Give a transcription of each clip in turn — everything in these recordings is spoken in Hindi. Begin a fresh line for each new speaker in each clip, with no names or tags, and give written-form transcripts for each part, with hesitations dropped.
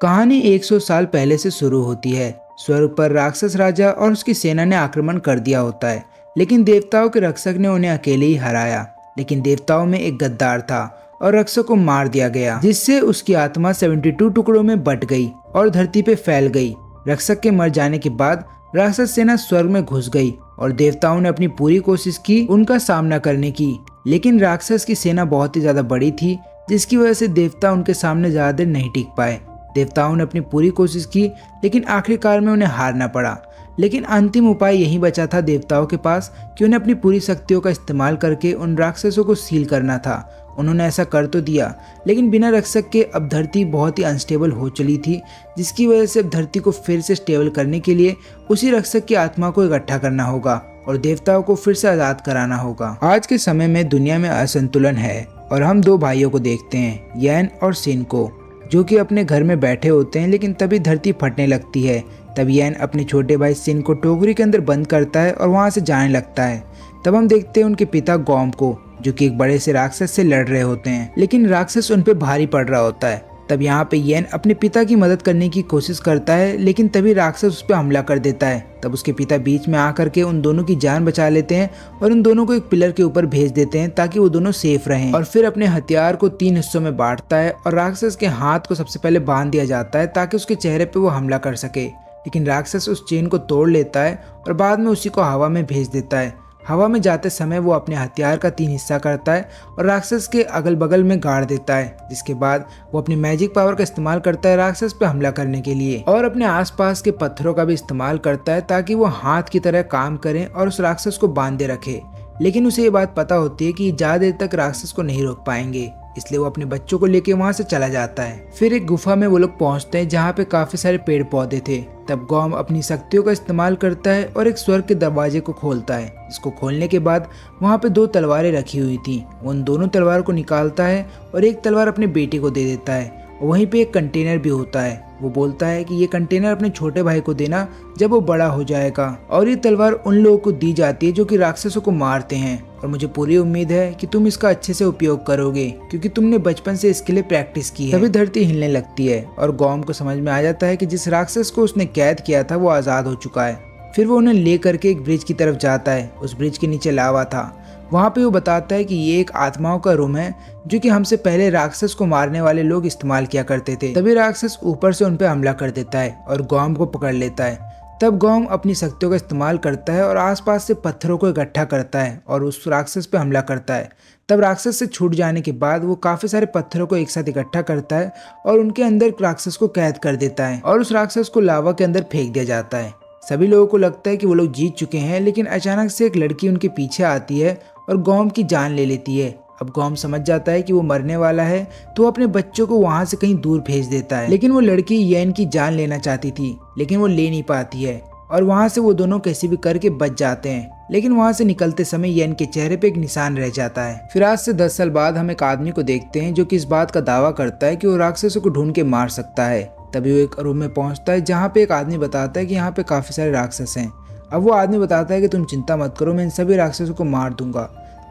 कहानी 100 साल पहले से शुरू होती है। स्वर्ग पर राक्षस राजा और उसकी सेना ने आक्रमण कर दिया होता है, लेकिन देवताओं के रक्षक ने उन्हें अकेले ही हराया। लेकिन देवताओं में एक गद्दार था और रक्षक को मार दिया गया, जिससे उसकी आत्मा 72 टुकड़ों में बट गई और धरती पे फैल गई। रक्षक के मर जाने के बाद राक्षस सेना स्वर्ग में घुस गई और देवताओं ने अपनी पूरी कोशिश की उनका सामना करने की, लेकिन राक्षस की सेना बहुत ही ज्यादा बड़ी थी, जिसकी वजह से देवता उनके सामने ज्यादा देर नहीं टिक पाए। देवताओं ने अपनी पूरी कोशिश की, लेकिन आखिरकार में उन्हें हारना पड़ा। लेकिन अंतिम उपाय यही बचा था देवताओं के पास कि उन्हें अपनी पूरी शक्तियों का इस्तेमाल करके उन राक्षसों को सील करना था। उन्होंने ऐसा कर तो दिया, लेकिन बिना रक्षक के अब धरती बहुत ही अनस्टेबल हो चली थी, जिसकी वजह से अब धरती को फिर से स्टेबल करने के लिए उसी रक्षक की आत्मा को इकट्ठा करना होगा और देवताओं को फिर से आजाद कराना होगा। आज के समय में दुनिया में असंतुलन है और हम दो भाइयों को देखते हैं, यैन और सिन को, जो कि अपने घर में बैठे होते हैं। लेकिन तभी धरती फटने लगती है। तब यैन अपने छोटे भाई सिन को टोकरी के अंदर बंद करता है और वहां से जाने लगता है। तब हम देखते हैं उनके पिता गौम को, जो कि एक बड़े से राक्षस से लड़ रहे होते हैं, लेकिन राक्षस उन पे भारी पड़ रहा होता है। तब यहाँ पे यैन अपने पिता की मदद करने की कोशिश करता है, लेकिन तभी राक्षस उस पर हमला कर देता है। तब उसके पिता बीच में आकर के उन दोनों की जान बचा लेते हैं और उन दोनों को एक पिलर के ऊपर भेज देते हैं ताकि वो दोनों सेफ रहें। और फिर अपने हथियार को 3 हिस्सों में बांटता है और राक्षस के हाथ को सबसे पहले बांध दिया जाता है ताकि उसके चेहरे पे वो हमला कर सके। लेकिन राक्षस उस चेन को तोड़ लेता है और बाद में उसी को हवा में भेज देता है। हवा में जाते समय वो अपने हथियार का 3 हिस्सा करता है और राक्षस के अगल बगल में गाड़ देता है, जिसके बाद वो अपनी मैजिक पावर का इस्तेमाल करता है राक्षस पे हमला करने के लिए और अपने आसपास के पत्थरों का भी इस्तेमाल करता है ताकि वो हाथ की तरह काम करें और उस राक्षस को बांधे रखे। लेकिन उसे ये बात पता होती है कि ज्यादा देर तक राक्षस को नहीं रोक पाएंगे, इसलिए वो अपने बच्चों को लेके वहां से चला जाता है। फिर एक गुफा में वो लोग पहुंचते हैं जहाँ पे काफी सारे पेड़ पौधे थे। तब गौम अपनी शक्तियों का इस्तेमाल करता है और एक स्वर्ग के दरवाजे को खोलता है, जिसको खोलने के बाद वहाँ पे 2 तलवारें रखी हुई थी। उन दोनों तलवार को निकालता है और एक तलवार अपने बेटे को दे देता है। वहीं पे एक कंटेनर भी होता है। वो बोलता है कि ये कंटेनर अपने छोटे भाई को देना जब वो बड़ा हो जाएगा। और ये तलवार उन लोगों को दी जाती है जो कि राक्षसों को मारते हैं और मुझे पूरी उम्मीद है कि तुम इसका अच्छे से उपयोग करोगे, क्योंकि तुमने बचपन से इसके लिए प्रैक्टिस की है। तभी धरती हिलने लगती है और गौम को समझ में आ जाता है कि जिस राक्षस को उसने कैद किया था वो आजाद हो चुका है। फिर वो उन्हें ले करके एक ब्रिज की तरफ जाता है। उस ब्रिज के नीचे लावा था। वहाँ पे वो बताता है कि ये एक आत्माओं का रूम है जो कि हमसे पहले राक्षस को मारने वाले लोग इस्तेमाल किया करते थे। तभी राक्षस ऊपर से उन पे हमला कर देता है और गौम को पकड़ लेता है। तब गौम अपनी शक्तियों का इस्तेमाल करता है और आसपास से पत्थरों को इकट्ठा करता है और उस राक्षस पे हमला करता है। तब राक्षस से छूट जाने के बाद वो काफी सारे पत्थरों को एक साथ इकट्ठा करता है और उनके अंदर राक्षस को कैद कर देता है और उस राक्षस को लावा के अंदर फेंक दिया जाता है। सभी लोगों को लगता है कि वो लोग जीत चुके हैं, लेकिन अचानक से एक लड़की उनके पीछे आती है और गौम की जान ले लेती है। अब गौम समझ जाता है कि वो मरने वाला है, तो वो अपने बच्चों को वहां से कहीं दूर भेज देता है। लेकिन वो लड़की यैन की जान लेना चाहती थी, लेकिन वो ले नहीं पाती है और वहां से वो दोनों कैसे भी करके बच जाते हैं। लेकिन वहां से निकलते समय यैन के चेहरे पे एक निशान रह जाता है। फिर आज से 10 साल बाद हम एक आदमी को देखते हैं जो कि इस बात का दावा करता है कि वो राक्षसों को ढूंढ के मार सकता है। तभी वो एक रूम में पहुंचता है जहाँ पे एक आदमी बताता है कि यहाँ पे काफी सारे राक्षस हैं। अब वो आदमी बताता है कि तुम चिंता मत करो, मैं इन सभी राक्षसों को मार दूंगा।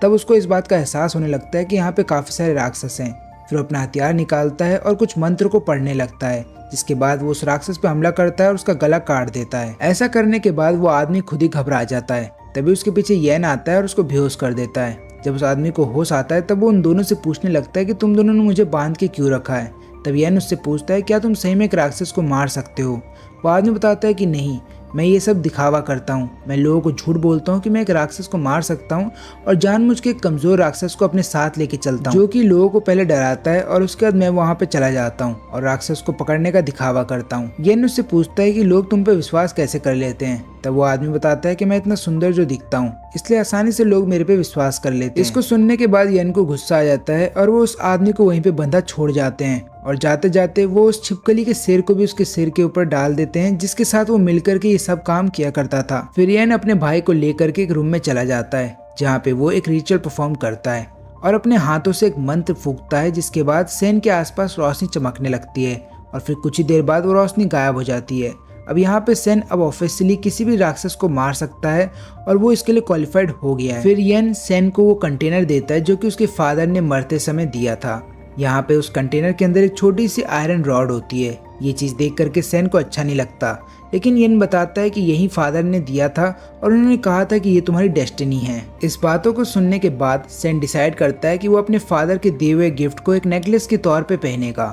तब उसको इस बात का एहसास होने लगता है कि यहाँ पे काफी सारे राक्षस हैं। फिर अपना हथियार निकालता है और कुछ मंत्र को पढ़ने लगता है, जिसके बाद वो उस राक्षस पे हमला करता है और उसका गला काट देता है। ऐसा करने के बाद वो आदमी खुद ही घबरा जाता है। तभी उसके पीछे यैन आता है और उसको बेहोश कर देता है। जब उस आदमी को होश आता है तब वो उन दोनों से पूछने लगता है कि तुम दोनों ने मुझे बांध के क्यों रखा है। तब यैन उससे पूछता है क्या तुम सही में एक राक्षस को मार सकते हो। वो आदमी बताता है कि नहीं, मैं ये सब दिखावा करता हूँ। मैं लोगों को झूठ बोलता हूँ कि मैं एक राक्षस को मार सकता हूँ और जानबूझ के एक कमजोर राक्षस को अपने साथ लेके चलता हूँ, जो कि लोगों को पहले डराता है और उसके बाद मैं वहाँ पे चला जाता हूँ और राक्षस को पकड़ने का दिखावा करता हूँ। यैन उससे पूछता है कि लोग तुम पे विश्वास कैसे कर लेते हैं। तब वो आदमी बताता है कि मैं इतना सुंदर जो दिखता हूँ, इसलिए आसानी से लोग मेरे पे विश्वास कर लेते हैं। इसको सुनने के बाद यैन को गुस्सा आ जाता है और वो उस आदमी को वहीं पे बंधा छोड़ जाते हैं और जाते जाते वो उस छिपकली के सिर को भी उसके सिर के ऊपर डाल देते हैं, जिसके साथ वो मिलकर के ये सब काम किया करता था। फिर यैन अपने भाई को लेकर के एक रूम में चला जाता है जहाँ पे वो एक रिचुअल परफॉर्म करता है और अपने हाथों से एक मंत्र फूंकता है, जिसके बाद सेन के आसपास रोशनी चमकने लगती है और फिर कुछ ही देर बाद वो रोशनी गायब हो जाती है। अब यहाँ पे सेन अब ऑफिशियली किसी भी राक्षस को मार सकता है और वो इसके लिए क्वालिफाइड हो गया है। फिर यैन सेन को वो कंटेनर देता है जो कि उसके फादर ने मरते समय दिया था। यहाँ पे उस कंटेनर के अंदर एक छोटी सी आयरन रॉड होती है। ये चीज देख करके सेन को अच्छा नहीं लगता, लेकिन येन बताता है कि यही फादर ने दिया था और उन्होंने कहा था कि ये तुम्हारी डेस्टिनी है। इस बातों को सुनने के बाद सेन डिसाइड करता है कि वो अपने फादर के दिए हुए गिफ्ट को एक नेकलेस के तौर पे पहनेगा।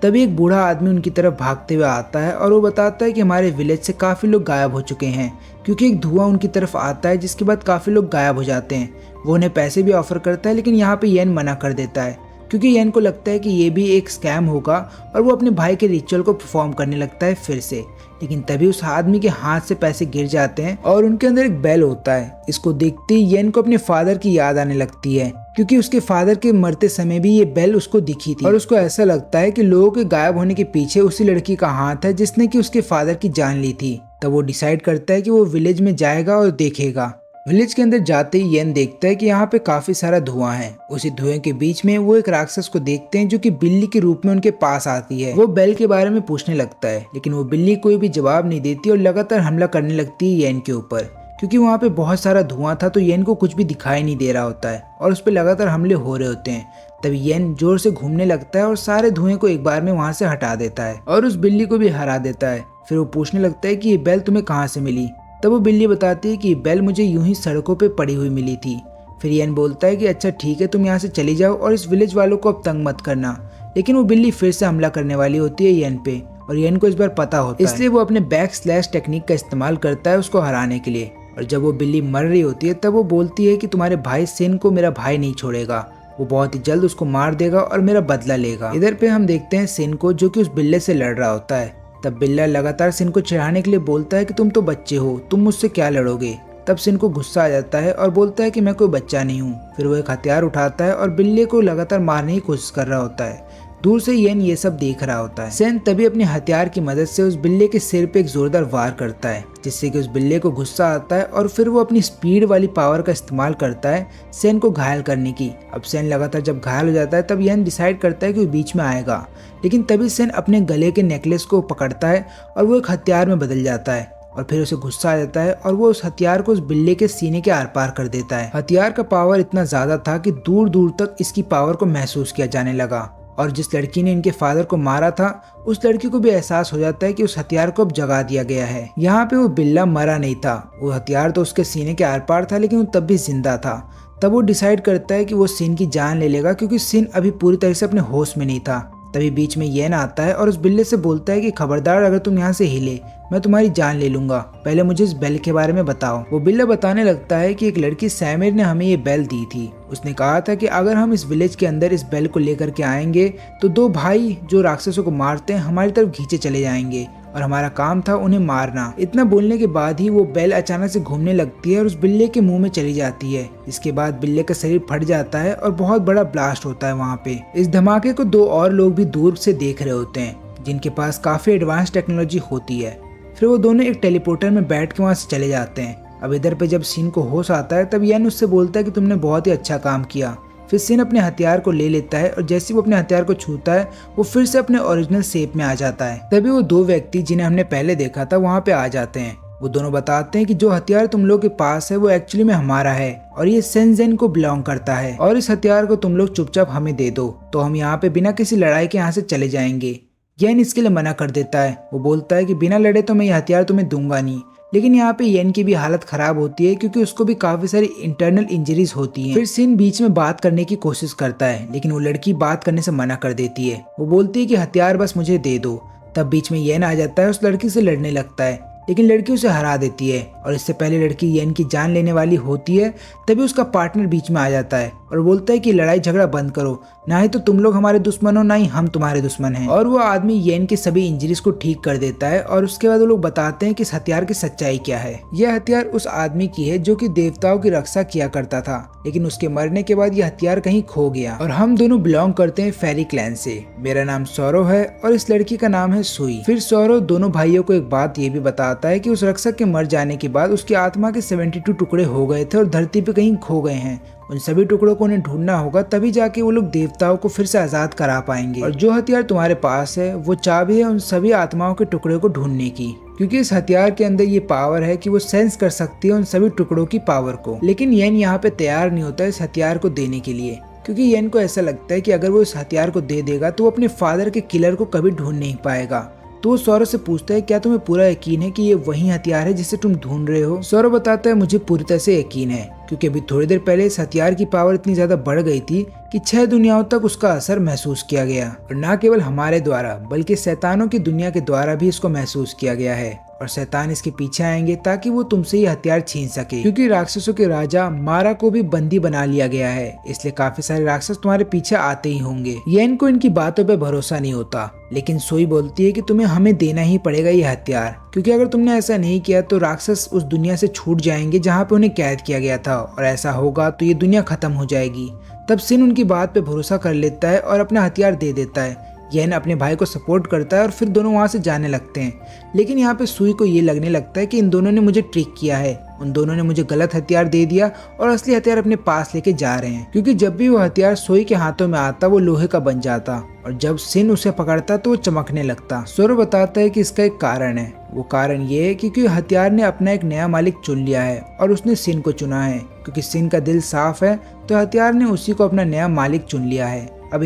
तभी एक बूढ़ा आदमी उनकी तरफ भागते हुए आता है और वो बताता है कि हमारे विलेज से काफी लोग गायब हो चुके हैं, क्योंकि एक धुआं उनकी तरफ आता है जिसके बाद काफी लोग गायब हो जाते हैं। वो उन्हें पैसे भी ऑफर करता है, लेकिन यहाँ पे येन मना कर देता है, क्योंकि येन को लगता है कि ये भी एक स्कैम होगा और वो अपने भाई के रिचुअल को परफॉर्म करने लगता है फिर से। लेकिन तभी उस आदमी के हाथ से पैसे गिर जाते हैं और उनके अंदर एक बेल होता है। इसको देखते ही येन को अपने फादर की याद आने लगती है, क्योंकि उसके फादर के मरते समय भी ये बेल उसको दिखी थी और उसको ऐसा लगता है कि लोगों के गायब होने के पीछे उसी लड़की का हाथ है जिसने कि उसके फादर की जान ली थी। तब वो डिसाइड करता है कि वो विलेज में जाएगा और देखेगा। विलेज के अंदर जाते ही येन देखता है कि यहाँ पे काफी सारा धुआं है। उसी धुएं के बीच में वो एक राक्षस को देखते हैं जो कि बिल्ली के रूप में उनके पास आती है। वो बेल के बारे में पूछने लगता है, लेकिन वो बिल्ली कोई भी जवाब नहीं देती और लगातार हमला करने लगती है येन के ऊपर। क्योंकि वहाँ पे बहुत सारा धुआं था तो येन को कुछ भी दिखाई नहीं दे रहा होता है और उस पर लगातार हमले हो रहे होते हैं। तभी येन जोर से घूमने लगता है और सारे धुएं को एक बार में वहाँ से हटा देता है और उस बिल्ली को भी हरा देता है। फिर वो पूछने लगता है कि ये बेल तुम्हें कहाँ से मिली। तब वो बिल्ली बताती है कि बेल मुझे यूं ही सड़कों पे पड़ी हुई मिली थी। फिर येन बोलता है कि अच्छा ठीक है, तुम यहाँ से चली जाओ और इस विलेज वालों को अब तंग मत करना। लेकिन वो बिल्ली फिर से हमला करने वाली होती है येन पे और येन को इस बार पता होता है, इसलिए वो अपने बैक स्लैश टेक्निक का इस्तेमाल करता है उसको हराने के लिए। और जब वो बिल्ली मर रही होती है तब वो बोलती है कि तुम्हारे भाई सेन को मेरा भाई नहीं छोड़ेगा, वो बहुत ही जल्द उसको मार देगा और मेरा बदला लेगा। इधर पे हम देखते हैं सेन को जो कि उस बिल्ले से लड़ रहा होता है। तब बिल्ला लगातार सिन को चिढ़ाने के लिए बोलता है कि तुम तो बच्चे हो, तुम मुझसे क्या लड़ोगे। तब सिन को गुस्सा आ जाता है और बोलता है कि मैं कोई बच्चा नहीं हूँ। फिर वो एक हथियार उठाता है और बिल्ले को लगातार मारने की कोशिश कर रहा होता है। दूर से येन ये सब देख रहा होता है। सेन तभी अपने हथियार की मदद से उस बिल्ले के सिर पे एक जोरदार वार करता है, जिससे कि उस बिल्ले को गुस्सा आता है और फिर वो अपनी स्पीड वाली पावर का इस्तेमाल करता है सेन को घायल करने की। अब सेन लगातार जब घायल हो जाता है तब येन डिसाइड करता है कि वो बीच में आएगा, लेकिन तभी सेन अपने गले के नेकलेस को पकड़ता है और वो एक हथियार में बदल जाता है और फिर उसे गुस्सा आ जाता है और वो उस हथियार को उस बिल्ले के सीने के आर पार कर देता है। हथियार का पावर इतना ज्यादा था कि दूर दूर तक इसकी पावर को महसूस किया जाने लगा और जिस लड़की ने इनके फादर को मारा था उस लड़की को भी एहसास हो जाता है कि उस हथियार को अब जगा दिया गया है। यहाँ पे वो बिल्ला मरा नहीं था, वो हथियार तो उसके सीने के आर पार था, लेकिन वो तब भी जिंदा था। तब वो डिसाइड करता है कि वो सिन की जान ले लेगा, क्योंकि सिन अभी पूरी तरह से अपने होश में नहीं था। तभी बीच में येन आता है और उस बिल्ले से बोलता है कि खबरदार, अगर तुम यहाँ से हिले मैं तुम्हारी जान ले लूंगा, पहले मुझे इस बेल के बारे में बताओ। वो बिल्ला बताने लगता है कि एक लड़की सैमिर ने हमें ये बेल दी थी। उसने कहा था कि अगर हम इस विलेज के अंदर इस बेल को लेकर के आएंगे तो दो भाई जो राक्षसों को मारते हैं हमारी तरफ खींचे चले जाएंगे और हमारा काम था उन्हें मारना। इतना बोलने के बाद ही वो बेल अचानक से घूमने लगती है और उस बिल्ले के मुंह में चली जाती है। इसके बाद बिल्ले का शरीर फट जाता है और बहुत बड़ा ब्लास्ट होता है वहाँ पे। इस धमाके को दो और लोग भी दूर से देख रहे होते हैं जिनके पास काफी एडवांस टेक्नोलॉजी होती है। फिर वो दोनों एक टेलीपोर्टर में बैठ के वहाँ से चले जाते हैं। अब इधर पे जब सीन को होश आता है तब येन उससे बोलता है कि तुमने बहुत ही अच्छा काम किया। फिर सिन अपने हथियार को ले लेता है और जैसे वो अपने हथियार को छूता है वो फिर से अपने ओरिजिनल शेप में आ जाता है। तभी वो दो व्यक्ति जिन्हें हमने पहले देखा था वहाँ पे आ जाते हैं। वो दोनों बताते हैं कि जो हथियार तुम लोग के पास है वो एक्चुअली में हमारा है और ये सेंजेन को बिलोंग करता है और इस हथियार को तुम लोग चुपचाप हमें दे दो तो हम यहाँ पे बिना किसी लड़ाई के यहाँ से चले जाएंगे। येन इसके लिए मना कर देता है। वो बोलता है कि बिना लड़े तो मैं ये हथियार तुम्हें दूंगा नहीं। लेकिन यहाँ पे येन की भी हालत खराब होती है क्योंकि उसको भी काफी सारी इंटरनल इंजरीज होती हैं। फिर सिन बीच में बात करने की कोशिश करता है लेकिन वो लड़की बात करने से मना कर देती है। वो बोलती है कि हथियार बस मुझे दे दो। तब बीच में येन आ जाता है, उस लड़की से लड़ने लगता है लेकिन लड़की उसे हरा देती है और इससे पहले लड़की येन की जान लेने वाली होती है। तभी उसका पार्टनर बीच में आ जाता है और बोलता है कि लड़ाई झगड़ा बंद करो, ना ही तो तुम लोग हमारे दुश्मन हो ना ही हम तुम्हारे दुश्मन हैं। और वो आदमी येन के सभी इंजरीज को ठीक कर देता है और उसके बाद वो लोग बताते हैं कि इस हथियार की सच्चाई क्या है। यह हथियार उस आदमी की है जो कि देवताओं की रक्षा किया करता था, लेकिन उसके मरने के बाद यह हथियार कहीं खो गया और हम दोनों बिलोंग करते हैं फेरी क्लैन से। मेरा नाम सौरव है और इस लड़की का नाम है सुई। फिर सौरव दोनों भाइयों को एक बात ये भी बताता है कि उस रक्षक के मर जाने के बाद उसकी आत्मा के 72 टुकड़े हो गए थे और धरती पे कहीं खो गए हैं। उन सभी टुकड़ों को उन्हें ढूंढना होगा, तभी जाके वो लोग देवताओं को फिर से आजाद करा पाएंगे। और जो हथियार तुम्हारे पास है वो चाबी है उन सभी आत्माओं के टुकड़े को ढूंढने की, क्योंकि इस हथियार के अंदर ये पावर है कि वो सेंस कर सकती है उन सभी टुकड़ों की पावर को। लेकिन येन यहाँ पे तैयार नहीं होता इस हथियार को देने के लिए। क्योंकि येन को ऐसा लगता है कि अगर वो इस हथियार को दे देगा तो वो अपने फादर के किलर को कभी ढूंढ नहीं पाएगा। तो वो सौरव से पूछता है क्या तुम्हें पूरा यकीन है कि ये वही हथियार है जिसे तुम ढूंढ रहे हो। सौरव बताता है मुझे पूरी तरह से यकीन है, क्योंकि अभी थोड़ी देर पहले इस हथियार की पावर इतनी ज्यादा बढ़ गई थी कि 6 दुनियाओं तक उसका असर महसूस किया गया, और न केवल हमारे द्वारा बल्कि शैतानों की दुनिया के द्वारा भी इसको महसूस किया गया है। और शैतान इसके पीछे आएंगे ताकि वो तुमसे ये हथियार छीन सके, क्योंकि राक्षसों के राजा मारा को भी बंदी बना लिया गया है, इसलिए काफी सारे राक्षस तुम्हारे पीछे आते ही होंगे। येन को इनकी बातों पे भरोसा नहीं होता, लेकिन सोई बोलती है कि तुम्हें हमें देना ही पड़ेगा ये हथियार, क्योंकि अगर तुमने ऐसा नहीं किया तो राक्षस उस दुनिया से छूट जाएंगे जहाँ पे उन्हें कैद किया गया था, और ऐसा होगा तो ये दुनिया खत्म हो जाएगी। तब सिन उनकी बात पे भरोसा कर लेता है और अपना हथियार दे देता है। येन अपने भाई को सपोर्ट करता है और फिर दोनों वहाँ से जाने लगते हैं। लेकिन यहाँ पे सुई को ये लगने लगता है कि इन दोनों ने मुझे ट्रिक किया है, उन दोनों ने मुझे गलत हथियार दे दिया और असली हथियार अपने पास लेके जा रहे हैं, क्योंकि जब भी वो हथियार सोई के हाथों में आता वो लोहे का बन जाता, और जब सिन उसे पकड़ता तो वो चमकने लगता। सौरव बताता है कि इसका एक कारण है, वो कारण ये है क्योंकि हथियार ने अपना एक नया मालिक चुन लिया है और उसने सिन को चुना है। क्योंकि सिन का दिल साफ है तो हथियार ने उसी को अपना नया मालिक चुन लिया है। अब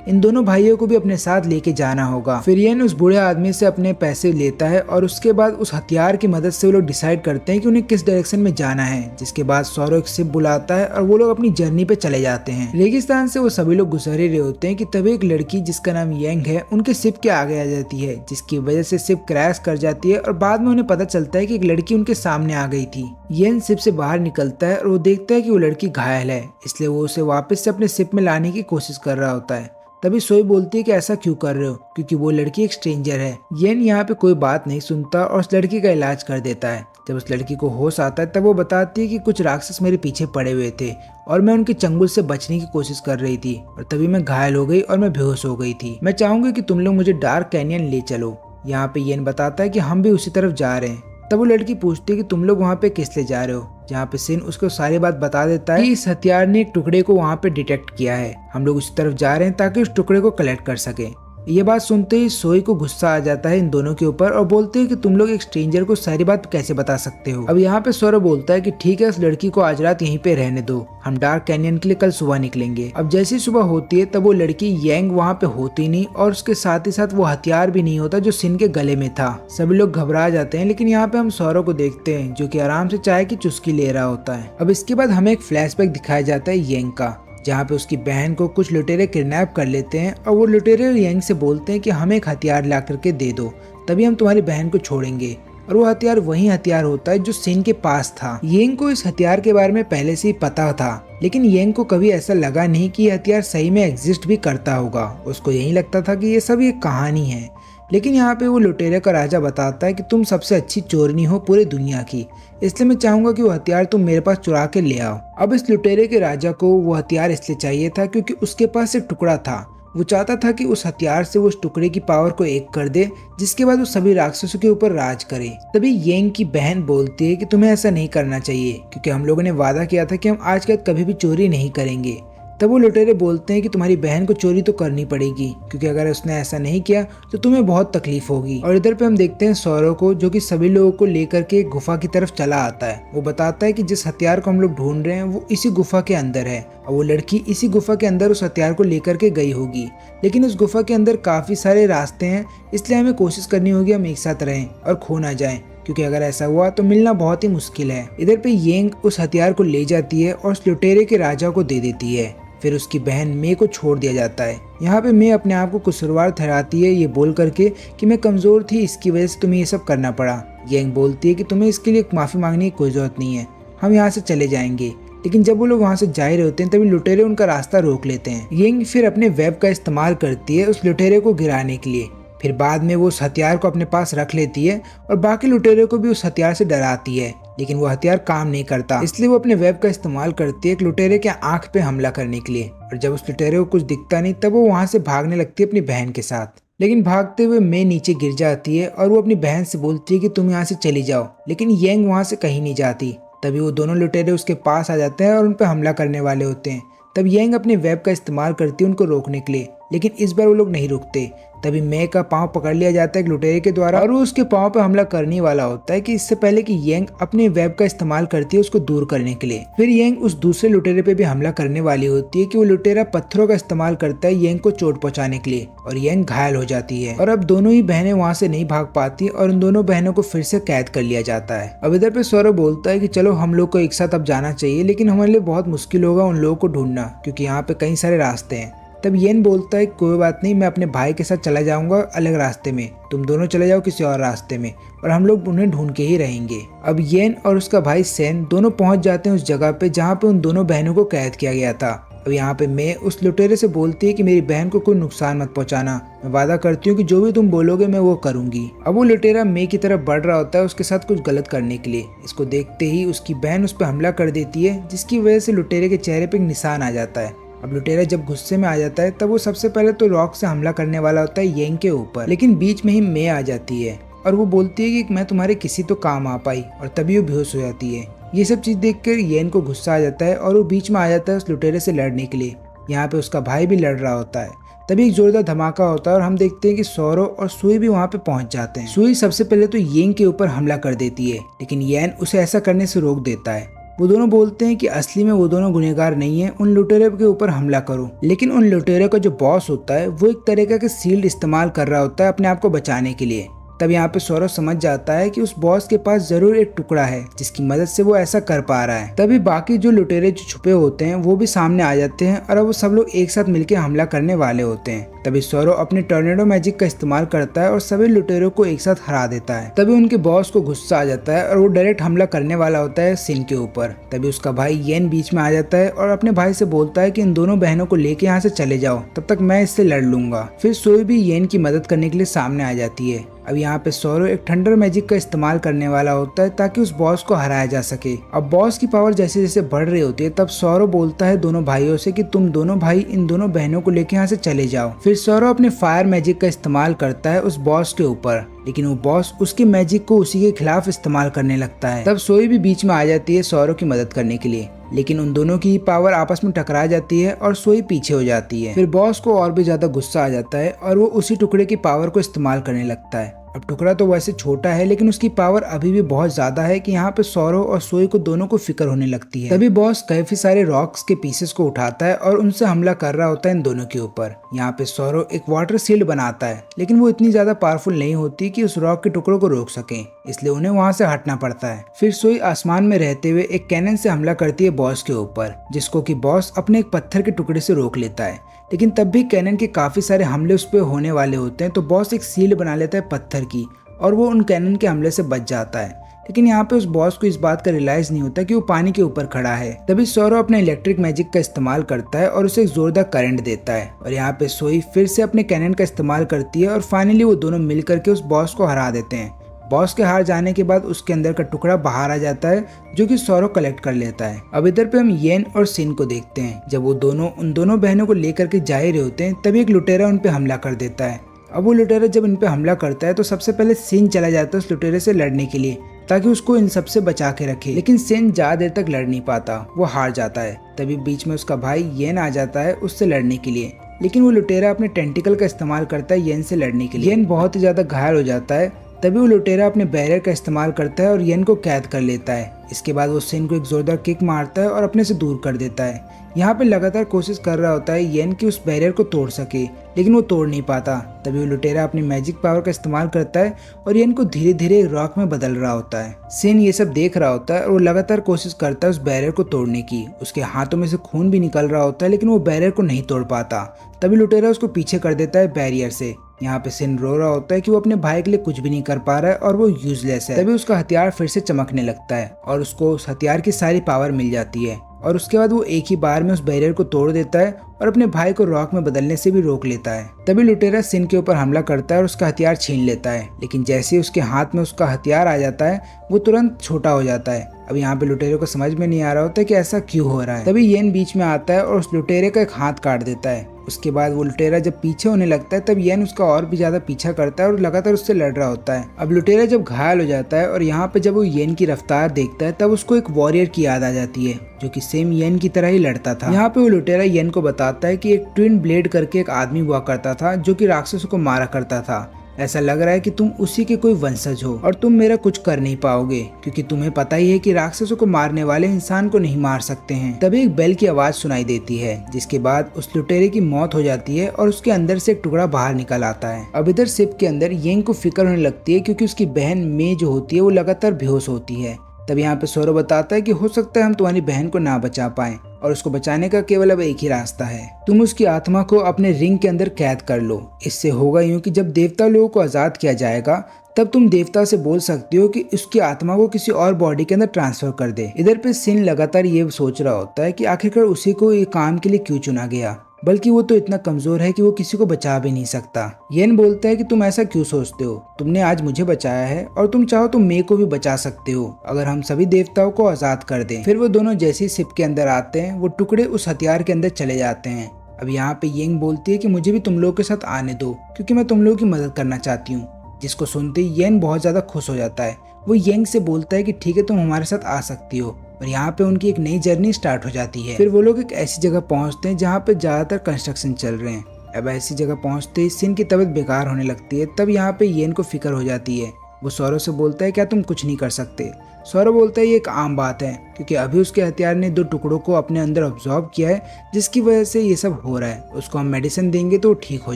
इन दोनों भाइयों को भी अपने साथ लेके जाना होगा। फिर येन उस बूढ़े आदमी से अपने पैसे लेता है और उसके बाद उस हथियार की मदद से वो लोग डिसाइड करते हैं कि उन्हें किस डायरेक्शन में जाना है। जिसके बाद सौरव एक शिप बुलाता है और वो लोग अपनी जर्नी पे चले जाते हैं। रेगिस्तान से वो सभी लोग गुजर ही रहे होते हैं कि तभी एक लड़की जिसका नाम येंग है उनके शिप के आगे आ जाती है, जिसकी वजह से शिप क्रैश कर जाती है और बाद में उन्हें पता चलता है कि एक लड़की उनके सामने आ गई थी। येन शिप से बाहर निकलता है और वो देखता है कि वो लड़की घायल है, इसलिए वो उसे वापस से अपने शिप में लाने की कोशिश कर रहा होता है। तभी सोई बोलती है कि ऐसा क्यों कर रहे हो, क्योंकि वो लड़की एक स्ट्रेंजर है। येन यहाँ पे कोई बात नहीं सुनता और उस लड़की का इलाज कर देता है। जब उस लड़की को होश आता है तब वो बताती है कि कुछ राक्षस मेरे पीछे पड़े हुए थे और मैं उनके चंगुल से बचने की कोशिश कर रही थी, और तभी मैं घायल हो गई और मैं बेहोश हो गई थी। मैं चाहूंगी कि तुम लोग मुझे डार्क कैनियन ले चलो। यहाँ पे येन बताता है कि हम भी उसी तरफ जा रहे हैं। तब वो लड़की पूछती है कि तुम लोग वहाँ पे किस लिए जा रहे हो, जहाँ पे सिन उसको सारी बात बता देता है कि इस हथियार ने एक टुकड़े को वहाँ पे डिटेक्ट किया है, हम लोग उसी तरफ जा रहे हैं ताकि उस टुकड़े को कलेक्ट कर सके। ये बात सुनते ही सोई को गुस्सा आ जाता है इन दोनों के ऊपर और बोलते हैं कि तुम लोग एक स्ट्रेंजर को सारी बात कैसे बता सकते हो। अब यहाँ पे सौरव बोलता है कि ठीक है, उस लड़की को आज रात यहीं पे रहने दो, हम डार्क कैनियन के लिए कल सुबह निकलेंगे। अब जैसी सुबह होती है तब वो लड़की येंग वहाँ पे होती नहीं और उसके साथ ही साथ वो हथियार भी नहीं होता जो सिन के गले में था। सभी लोग घबरा जाते हैं, लेकिन यहाँ पे हम सौरव को देखते हैं जो कि आराम से चाय की चुस्की ले रहा होता है। अब इसके बाद हमें एक फ्लैशबैक दिखाया जाता है येंग का, जहाँ पे उसकी बहन को कुछ लुटेरे किडनैप कर लेते हैं और वो लुटेरे येंग से बोलते हैं कि हमें एक हथियार ला करके दे दो, तभी हम तुम्हारी बहन को छोड़ेंगे। और वो हथियार वही हथियार होता है जो सिन के पास था। येंग को इस हथियार के बारे में पहले से ही पता था, लेकिन येंग को कभी ऐसा लगा नहीं कि ये हथियार सही में एग्जिस्ट भी करता होगा। उसको यही लगता था कि ये सब एक कहानी है। लेकिन यहाँ पे वो लुटेरे का राजा बताता है कि तुम सबसे अच्छी चोरनी हो पूरी दुनिया की, इसलिए मैं चाहूंगा कि वो हथियार तुम मेरे पास चुरा के ले आओ। अब इस लुटेरे के राजा को वो हथियार इसलिए चाहिए था क्योंकि उसके पास एक टुकड़ा था। वो चाहता था कि उस हथियार से वो उस टुकड़े की पावर को एक कर दे, जिसके बाद वो सभी राक्षसों के ऊपर राज करे। तभी येंग की बहन बोलती है कि तुम्हें ऐसा नहीं करना चाहिए, क्योंकि हम लोगों ने वादा किया था कि हम आज के बाद कभी भी चोरी नहीं करेंगे। तब वो लुटेरे बोलते हैं कि तुम्हारी बहन को चोरी तो करनी पड़ेगी, क्योंकि अगर उसने ऐसा नहीं किया तो तुम्हें बहुत तकलीफ होगी। और इधर पे हम देखते हैं सौरव को, जो कि सभी लोगों को लेकर के एक गुफा की तरफ चला आता है। वो बताता है कि जिस हथियार को हम लोग ढूंढ रहे हैं वो इसी गुफा के अंदर है, और वो लड़की इसी गुफा के अंदर उस हथियार को लेकर के गई होगी। लेकिन उस गुफा के अंदर काफी सारे रास्ते हैं, इसलिए हमें कोशिश करनी होगी हम एक साथ रहें और खो ना जाएं, क्योंकि अगर ऐसा हुआ तो मिलना बहुत ही मुश्किल है। इधर पे येंग उस हथियार को ले जाती है और उस लुटेरे के राजा को दे देती है। फिर उसकी बहन मे को छोड़ दिया जाता है। यहाँ पे मे अपने आप को कसूरवार ठहराती है, ये बोल करके कि मैं कमजोर थी, इसकी वजह से तुम्हें ये सब करना पड़ा। येंग बोलती है कि तुम्हें इसके लिए माफी मांगने की कोई जरूरत नहीं है, हम यहाँ से चले जाएंगे। लेकिन जब वो लोग वहाँ से जा रहे होते हैं तभी लुटेरे उनका रास्ता रोक लेते हैं। येंग फिर अपने वेब का इस्तेमाल करती है उस लुटेरे को गिराने के लिए। फिर बाद में वो उस हथियार को अपने पास रख लेती है और बाकी लुटेरे को भी उस हथियार से डराती है, लेकिन वो हथियार काम नहीं करता, इसलिए वो अपने वेब का इस्तेमाल करती है एक लुटेरे के आंख पे हमला करने के लिए। और जब उस लुटेरे को कुछ दिखता नहीं तब वो वहाँ से भागने लगती है अपनी बहन के साथ। लेकिन भागते हुए मे नीचे गिर जाती है और वो अपनी बहन से बोलती है कि तुम यहाँ से चली जाओ, लेकिन येंग वहाँ से कहीं नहीं जाती। तभी वो दोनों लुटेरे उसके पास आ जाते हैं और उन पर हमला करने वाले होते हैं। तब येंग अपने वेब का इस्तेमाल करती है उनको रोकने के लिए, लेकिन इस बार वो लोग नहीं रुकते। तभी मे का पांव पकड़ लिया जाता है एक लुटेरे के द्वारा और वो उसके पांव पे हमला करने वाला होता है कि इससे पहले कि येंग अपने वेब का इस्तेमाल करती है उसको दूर करने के लिए। फिर येंग उस दूसरे लुटेरे पे भी हमला करने वाली होती है कि वो लुटेरा पत्थरों का इस्तेमाल करता है येंग को चोट पहुंचाने के लिए और येंग घायल हो जाती है और अब दोनों ही बहनें वहाँ से नहीं भाग पाती और उन दोनों बहनों को फिर से कैद कर लिया जाता है। अब इधर पे सौरभ बोलता है कि चलो हम लोग को एक साथ अब जाना चाहिए, लेकिन हमारे लिए बहुत मुश्किल होगा उन लोगों को ढूंढना क्योंकि यहाँ पे कई सारे रास्ते हैं। तब येन बोलता है कोई बात नहीं, मैं अपने भाई के साथ चला जाऊंगा अलग रास्ते में, तुम दोनों चले जाओ किसी और रास्ते में और हम लोग उन्हें ढूंढ के ही रहेंगे। अब येन और उसका भाई सेन दोनों पहुंच जाते हैं उस जगह पे जहाँ पे उन दोनों बहनों को कैद किया गया था। अब यहाँ पे मैं उस लुटेरे से बोलती है कि मेरी बहन को कोई नुकसान मत पहुंचाना, मैं वादा करती हूँ कि जो भी तुम बोलोगे मैं वो करूंगी। अब वो लुटेरा मे की तरफ बढ़ रहा होता है उसके साथ कुछ गलत करने के लिए। इसको देखते ही उसकी बहन उस पर हमला कर देती है जिसकी वजह से लुटेरे के चेहरे पे एक निशान आ जाता है। अब लुटेरा जब गुस्से में आ जाता है तब वो सबसे पहले तो रॉक से हमला करने वाला होता है येंग के ऊपर, लेकिन बीच में ही मे आ जाती है और वो बोलती है कि मैं तुम्हारे किसी तो काम आ पाई और तभी वो बेहोश हो जाती है। ये सब चीज देखकर येन को गुस्सा आ जाता है और वो बीच में आ जाता है उस लुटेरे से लड़ने के लिए। यहाँ पे उसका भाई भी लड़ रहा होता है। तभी एक जोरदार धमाका होता है और हम देखते हैं कि सौरो और सुई भी वहाँ पे पहुंच जाते हैं। सुई सबसे पहले तो येंग के ऊपर हमला कर देती है, लेकिन येन उसे ऐसा करने से रोक देता है। वो दोनों बोलते हैं कि असली में वो दोनों गुनहगार नहीं है, उन लुटेरे के ऊपर हमला करो। लेकिन उन लुटेरे का जो बॉस होता है वो एक तरीके का शील्ड इस्तेमाल कर रहा होता है अपने आप को बचाने के लिए। तब यहाँ पे सौरभ समझ जाता है कि उस बॉस के पास जरूर एक टुकड़ा है जिसकी मदद से वो ऐसा कर पा रहा है। तभी बाकी जो लुटेरे जो छुपे होते हैं वो भी सामने आ जाते हैं और अब वो सब लोग एक साथ मिलकर हमला करने वाले होते हैं। तभी सौरभ अपने टॉर्नेडो मैजिक का इस्तेमाल करता है और सभी लुटेरों को एक साथ हरा देता है। तभी उनके बॉस को गुस्सा आ जाता है और वो डायरेक्ट हमला करने वाला होता है सिन के ऊपर। तभी उसका भाई येन बीच में आ जाता है और अपने भाई से बोलता है कि इन दोनों बहनों को लेके यहाँ से चले जाओ, तब तक मैं इससे लड़ लूंगा। फिर सोई भी येन की मदद करने के लिए सामने आ जाती है। अब यहाँ पे सौरभ एक थंडर मैजिक का इस्तेमाल करने वाला होता है ताकि उस बॉस को हराया जा सके। अब बॉस की पावर जैसे जैसे बढ़ रही होती है तब सौरभ बोलता है दोनों भाइयों से कि तुम दोनों भाई इन दोनों बहनों को लेके यहाँ से चले जाओ। फिर सौरभ अपने फायर मैजिक का इस्तेमाल करता है उस बॉस के ऊपर, लेकिन वो बॉस उसके मैजिक को उसी के खिलाफ इस्तेमाल करने लगता है। तब सोई भी बीच में आ जाती है सौरभ की मदद करने के लिए, लेकिन उन दोनों की पावर आपस में टकरा जाती है और सोई पीछे हो जाती है। फिर बॉस को और भी ज्यादा गुस्सा आ जाता है और वो उसी टुकड़े की पावर को इस्तेमाल करने लगता है। अब टुकड़ा तो वैसे छोटा है लेकिन उसकी पावर अभी भी बहुत ज्यादा है कि यहाँ पे सौरभ और सोई को दोनों को फिक्र होने लगती है। तभी बॉस काफी सारे रॉक्स के पीसेस को उठाता है और उनसे हमला कर रहा होता है इन दोनों के ऊपर। यहाँ पे सौरभ एक वाटर शील्ड बनाता है, लेकिन वो इतनी ज्यादा पावरफुल नहीं होती कि उस रॉक के टुकड़ों को रोक सके, इसलिए उन्हें वहाँ से हटना पड़ता है। फिर सोई आसमान में रहते हुए एक कैनन से हमला करती है बॉस के ऊपर, जिसको कि बॉस अपने एक पत्थर के टुकड़े से रोक लेता है। लेकिन तब भी कैनन के काफी सारे हमले उस पर होने वाले होते हैं, तो बॉस एक शील्ड बना लेता है पत्थर की और वो उन कैनन के हमले से बच जाता है। लेकिन यहाँ पे उस बॉस को इस बात का रियलाइज नहीं होता कि वो पानी के ऊपर खड़ा है। तभी सौरभ अपने इलेक्ट्रिक मैजिक का इस्तेमाल करता है और उसे एक जोरदार करंट देता है और यहाँ पे सोई फिर से अपने कैनन का इस्तेमाल करती है और फाइनली वो दोनों मिल करके उस बॉस को हरा देते हैं। बॉस के हार जाने के बाद उसके अंदर का टुकड़ा बाहर आ जाता है जो कि सौरभ कलेक्ट कर लेता है। अब इधर पे हम येन और सिन को देखते हैं। जब वो दोनों उन दोनों बहनों को लेकर के जा रहे होते हैं तभी एक लुटेरा उन पे हमला कर देता है। अब वो लुटेरा जब इन पे हमला करता है तो सबसे पहले सिन चला जाता है उस लुटेरे से लड़ने के लिए ताकि उसको इन सब से बचा के रखे, लेकिन सिन ज्यादा देर तक लड़ नहीं पाता, वो हार जाता है। तभी बीच में उसका भाई येन आ जाता है उससे लड़ने के लिए, लेकिन वो लुटेरा अपने टेंटिकल का इस्तेमाल करता है येन से लड़ने के लिए। येन बहुत ही ज्यादा घायल हो जाता है। तभी वो लुटेरा अपने बैरियर का इस्तेमाल करता है और येन को कैद कर लेता है। इसके बाद वो सिन को एक जोरदार किक मारता है और अपने से दूर कर देता है। यहाँ पे लगातार कोशिश कर रहा होता है येन कि उस बैरियर को तोड़ सके, लेकिन वो तोड़ नहीं पाता। तभी वो लुटेरा अपनी मैजिक पावर का इस्तेमाल करता है और येन को धीरे धीरे रॉक में बदल रहा होता है। सिन ये सब देख रहा होता है और वो लगातार कोशिश करता है उस बैरियर को तोड़ने की। उसके हाथों में से खून भी निकल रहा होता है, लेकिन वो बैरियर को नहीं तोड़ पाता। तभी लुटेरा उसको पीछे कर देता है बैरियर से। यहाँ पे सिन रो रहा होता है कि वो अपने भाई के लिए कुछ भी नहीं कर पा रहा है और वो यूजलेस है। तभी उसका हथियार फिर से चमकने लगता है और उसको उस हथियार की सारी पावर मिल जाती है और उसके बाद वो एक ही बार में उस बैरियर को तोड़ देता है और अपने भाई को रॉक में बदलने से भी रोक लेता है। तभी लुटेरा सिन के ऊपर हमला करता है और उसका हथियार छीन लेता है, लेकिन जैसे ही उसके हाथ में उसका हथियार आ जाता है वो तुरंत छोटा हो जाता है। अब यहाँ पे लुटेरे को समझ में नहीं आ रहा होता कि ऐसा क्यों हो रहा है। तभी येन बीच में आता है और उस लुटेरे का एक हाथ काट देता है। उसके बाद वो लुटेरा जब पीछे होने लगता है तब येन उसका और भी ज्यादा पीछा करता है और लगातार उससे लड़ रहा होता है। अब लुटेरा जब घायल हो जाता है और यहाँ पे जब वो येन की रफ्तार देखता है तब उसको एक वॉरियर की याद आ जाती है जो कि सेम येन की तरह ही लड़ता था। यहाँ पे वो लुटेरा येन को बता बताता है कि एक ट्विन ब्लेड करके एक आदमी हुआ करता था जो कि राक्षसों को मारा करता था। ऐसा लग रहा है कि तुम उसी के कोई वंशज हो और तुम मेरा कुछ कर नहीं पाओगे, क्योंकि तुम्हें पता ही है कि राक्षसों को मारने वाले इंसान को नहीं मार सकते हैं। तभी एक बेल की आवाज सुनाई देती है, जिसके बाद उस लुटेरे की मौत हो जाती है और उसके अंदर से एक टुकड़ा बाहर निकल आता है। अब इधर शिप के अंदर येंग को फिक्र होने लगती है, क्योंकि उसकी बहन मे जो होती है वो लगातार बेहोश होती है। तब यहाँ पे सौरव बताता है कि हो सकता है हम तुम्हारी बहन को ना बचा पाएं और उसको बचाने का केवल अब एक ही रास्ता है, तुम उसकी आत्मा को अपने रिंग के अंदर कैद कर लो। इससे होगा यूं कि जब देवता लोगों को आजाद किया जाएगा तब तुम देवता से बोल सकती हो कि उसकी आत्मा को किसी और बॉडी के अंदर ट्रांसफर कर दे। इधर पे सिन लगातार ये सोच रहा होता है कि आखिरकार उसी को ये काम के लिए क्यों चुना गया, बल्कि वो तो इतना कमजोर है कि वो किसी को बचा भी नहीं सकता। येन बोलता है कि तुम ऐसा क्यों सोचते हो, तुमने आज मुझे बचाया है और तुम चाहो तो मे को भी बचा सकते हो अगर हम सभी देवताओं को आजाद कर दें। फिर वो दोनों जैसे ही शिप के अंदर आते हैं वो टुकड़े उस हथियार के अंदर चले जाते हैं। अब यहाँ पे येंग बोलती है कि मुझे भी तुम लोगों के साथ आने दो, क्योंकि मैं तुम लोगों की मदद करना चाहती हूँ। जिसको सुनते ही येन बहुत ज्यादा खुश हो जाता है। वो येंग से बोलता है कि ठीक है, तुम हमारे साथ आ सकती हो, और यहाँ पे उनकी एक नई जर्नी स्टार्ट हो जाती है। फिर वो लोग एक ऐसी जगह पहुँचते हैं जहाँ पे ज्यादातर कंस्ट्रक्शन चल रहे हैं। अब ऐसी जगह पहुँचते ही सिन की तबीयत बेकार होने लगती है। तब यहाँ पे येन को फिक्र हो जाती है। वो सौरव से बोलता है क्या तुम कुछ नहीं कर सकते। सौरव बोलता है ये एक आम बात है, क्योंकि अभी उसके हथियार ने 2 टुकड़ों को अपने अंदर ऑब्जॉर्व किया है, जिसकी वजह से ये सब हो रहा है। उसको हम मेडिसिन देंगे तो ठीक हो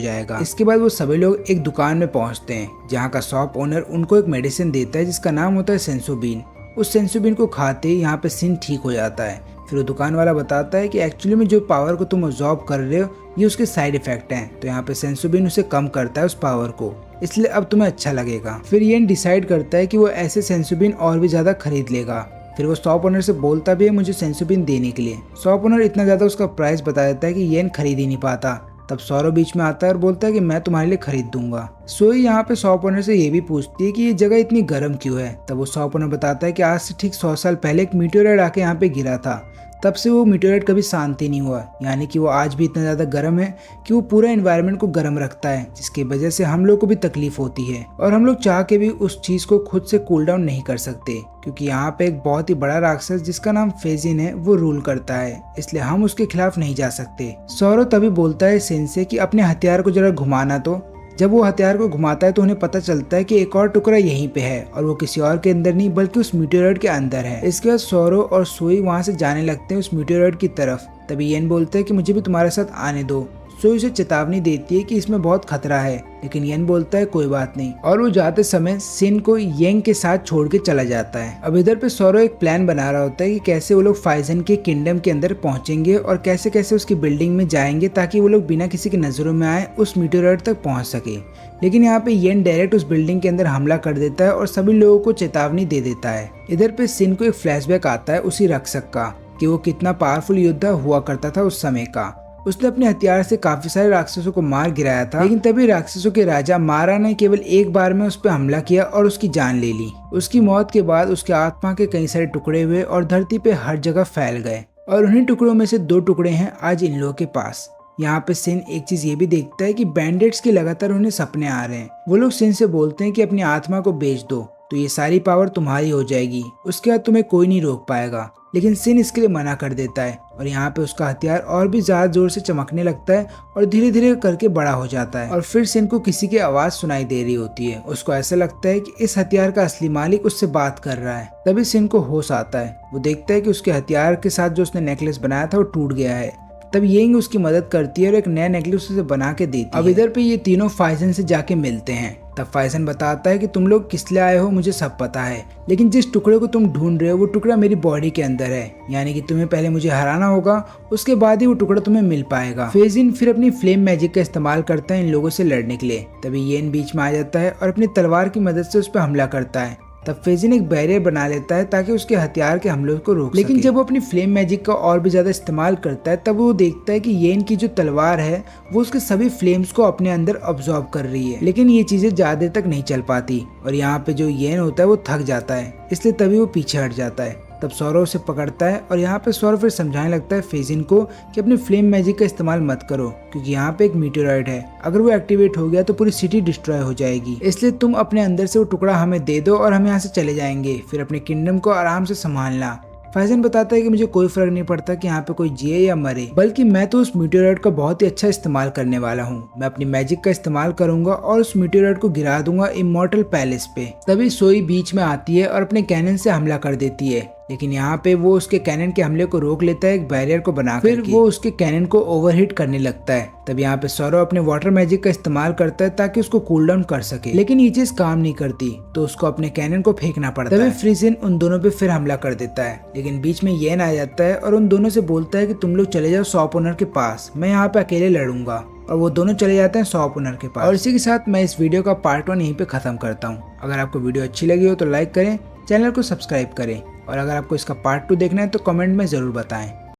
जाएगा। इसके बाद वो सभी लोग एक दुकान में पहुंचते हैं, जहाँ का शॉप ओनर उनको एक मेडिसिन देता है जिसका नाम होता है सेंसोबीन। उस सेंसोबीन को खाते ही यहाँ पे सिन ठीक हो जाता है। फिर वो दुकान वाला बताता है कि एक्चुअली में जो पावर को तुम ऑब्जॉर्व कर रहे हो ये उसके साइड इफेक्ट हैं, तो यहाँ पे सेंसोबीन उसे कम करता है उस पावर को, इसलिए अब तुम्हें अच्छा लगेगा। फिर येन डिसाइड करता है कि वो ऐसे सेंसोबीन और भी ज्यादा खरीद लेगा। फिर वो शॉप ओनर से बोलता भी है मुझे सेंसोबीन देने के लिए। शॉप ओनर इतना ज्यादा उसका प्राइस बता देता है कि येन खरीद ही नहीं पाता। तब सौरव बीच में आता है और बोलता है कि मैं तुम्हारे लिए खरीद दूंगा। सोई यहाँ पे शॉप ओनर से ये भी पूछती है कि ये जगह इतनी गर्म क्यों है। तब वो शॉप ओनर बताता है कि आज से ठीक 100 साल पहले एक मीटेओराइट आके यहाँ पे गिरा था, तब से वो मीटेओराइट कभी शांति नहीं हुआ, यानी कि वो आज भी इतना ज़्यादा गर्म है कि वो पूरा एनवायरनमेंट को गर्म रखता है, जिसकी वजह से हम लोग को भी तकलीफ होती है और हम लोग चाह के भी उस चीज़ को खुद से कूल डाउन नहीं कर सकते, क्योंकि यहाँ पे एक बहुत ही बड़ा राक्षस जिसका नाम फेजिन है वो रूल करता है, इसलिए हम उसके खिलाफ नहीं जा सकते। सौरव तभी बोलता है सिन से कि अपने हथियार को जरा घुमाना। तो जब वो हथियार को घुमाता है तो उन्हें पता चलता है कि एक और टुकड़ा यहीं पे है और वो किसी और के अंदर नहीं बल्कि उस मीटेओराइट के अंदर है। इसके बाद सौरव और सोई वहां से जाने लगते हैं उस मीटेओराइट की तरफ। तभी येन बोलता है कि मुझे भी तुम्हारे साथ आने दो। सोई उसे चेतावनी देती है कि इसमें बहुत खतरा है, लेकिन येन बोलता है कोई बात नहीं, और वो जाते समय सिन को येंग के साथ छोड़ के चला जाता है। अब इधर पे सौरव एक प्लान बना रहा होता है कि कैसे वो लोग फाइजन के किंगडम के अंदर पहुंचेंगे और कैसे कैसे उसकी बिल्डिंग में जाएंगे ताकि वो लोग बिना किसी की नजरों में आए उस मीटेओराइट तक पहुंच सके। लेकिन यहाँ पे येन डायरेक्ट उस बिल्डिंग के अंदर हमला कर देता है और सभी लोगों को चेतावनी दे देता है। इधर पे सिन को एक फ्लैशबैक आता है उसी रक्षक का, कि वो कितना पावरफुल योद्धा हुआ करता था उस समय का। उसने अपने हथियार से काफी सारे राक्षसों को मार गिराया था, लेकिन तभी राक्षसों के राजा मारा ने केवल एक बार में उस पर हमला किया और उसकी जान ले ली। उसकी मौत के बाद उसके आत्मा के कई सारे टुकड़े हुए और धरती पे हर जगह फैल गए, और उन्हीं टुकड़ों में से 2 टुकड़े हैं आज इन लोगों के पास। यहाँ पे सिन एक चीज ये भी देखता है कि बैंडिट्स के लगातार उन्हें सपने आ रहे हैं। वो लोग सिन से बोलते हैं कि अपनी आत्मा को बेच दो तो ये सारी पावर तुम्हारी हो जाएगी, उसके बाद तुम्हें कोई नहीं रोक पाएगा। लेकिन सिन इसके लिए मना कर देता है और यहाँ पे उसका हथियार और भी ज्यादा जोर से चमकने लगता है और धीरे धीरे करके बड़ा हो जाता है। और फिर सिन को किसी की आवाज सुनाई दे रही होती है। उसको ऐसा लगता है कि इस हथियार का असली मालिक उससे बात कर रहा है। तभी सिन को होश आता है। वो देखता है कि उसके हथियार के साथ जो उसने नेकलेस बनाया था वो टूट गया है। तब येंग उसकी मदद करती है और एक नया नेकलेस उसे बना के देती है। अब इधर पे ये तीनों फाइजन से जाके मिलते हैं। तब फाइजन बताता है कि तुम लोग किस लिए आए हो मुझे सब पता है, लेकिन जिस टुकड़े को तुम ढूंढ रहे हो वो टुकड़ा मेरी बॉडी के अंदर है, यानी कि तुम्हें पहले मुझे हराना होगा, उसके बाद ही वो टुकड़ा तुम्हें मिल पाएगा। फेजिन फिर अपनी फ्लेम मैजिक का इस्तेमाल करता है इन लोगों से लड़ने के लिए। तभी येन बीच में आ जाता है और अपनी तलवार की मदद से उस पर हमला करता है। तब फेजिन एक बैरियर बना लेता है ताकि उसके हथियार के हमलों को रोक सके। लेकिन जब वो अपनी फ्लेम मैजिक का और भी ज्यादा इस्तेमाल करता है तब वो देखता है कि येन की जो तलवार है वो उसके सभी फ्लेम्स को अपने अंदर ऑब्जॉर्व कर रही है। लेकिन ये चीजें ज्यादा देर तक नहीं चल पाती और यहाँ पे जो येन होता है वो थक जाता है, इसलिए तभी वो पीछे हट जाता है। तब सौरव उसे पकड़ता है और यहाँ पे सौरव फिर समझाने लगता है फेजिन को कि अपनी फ्लेम मैजिक का इस्तेमाल मत करो, क्योंकि यहाँ पे एक मीटेओराइट है, अगर वो एक्टिवेट हो गया तो पूरी सिटी डिस्ट्रॉय हो जाएगी, इसलिए तुम अपने अंदर से वो टुकड़ा हमें दे दो और हम यहाँ से चले जाएंगे, फिर अपने किंगडम को आराम से संभालना। फैजन बताता है कि मुझे कोई फर्क नहीं पड़ता कि यहाँ पे कोई जिए या मरे, बल्कि मैं तो उस मीटेओराइट का बहुत ही अच्छा इस्तेमाल करने वाला हूँ। मैं अपनी मैजिक का इस्तेमाल करूंगा और उस मीटेओराइट को गिरा दूंगा इमॉर्टल पैलेस पे। तभी सोई बीच में आती है और अपने कैनन से हमला कर देती है, लेकिन यहाँ पे वो उसके कैनन के हमले को रोक लेता है एक बैरियर को बना फिर वो उसके कैनन को ओवरहीट करने लगता है। तब यहाँ पे सौरव अपने वाटर मैजिक का इस्तेमाल करता है ताकि उसको कूल डाउन कर सके, लेकिन ये चीज काम नहीं करती तो उसको अपने कैनन को फेंकना पड़ता है। तभी फ्रीजन उन दोनों पे फिर हमला कर देता है, लेकिन बीच में येन आ जाता है और उन दोनों से बोलता है कि तुम लोग चले जाओ शॉप ओनर के पास, मैं यहाँ पे अकेले लड़ूंगा। और वो दोनों चले जाते हैं शॉप ओनर के पास। और इसी के साथ मैं इस वीडियो का पार्ट 1 यहीं पे खत्म करता हूँ। अगर आपको वीडियो अच्छी लगी हो तो लाइक करें, चैनल को सब्सक्राइब करें और अगर आपको इसका पार्ट 2 देखना है तो कमेंट में जरूर बताएं।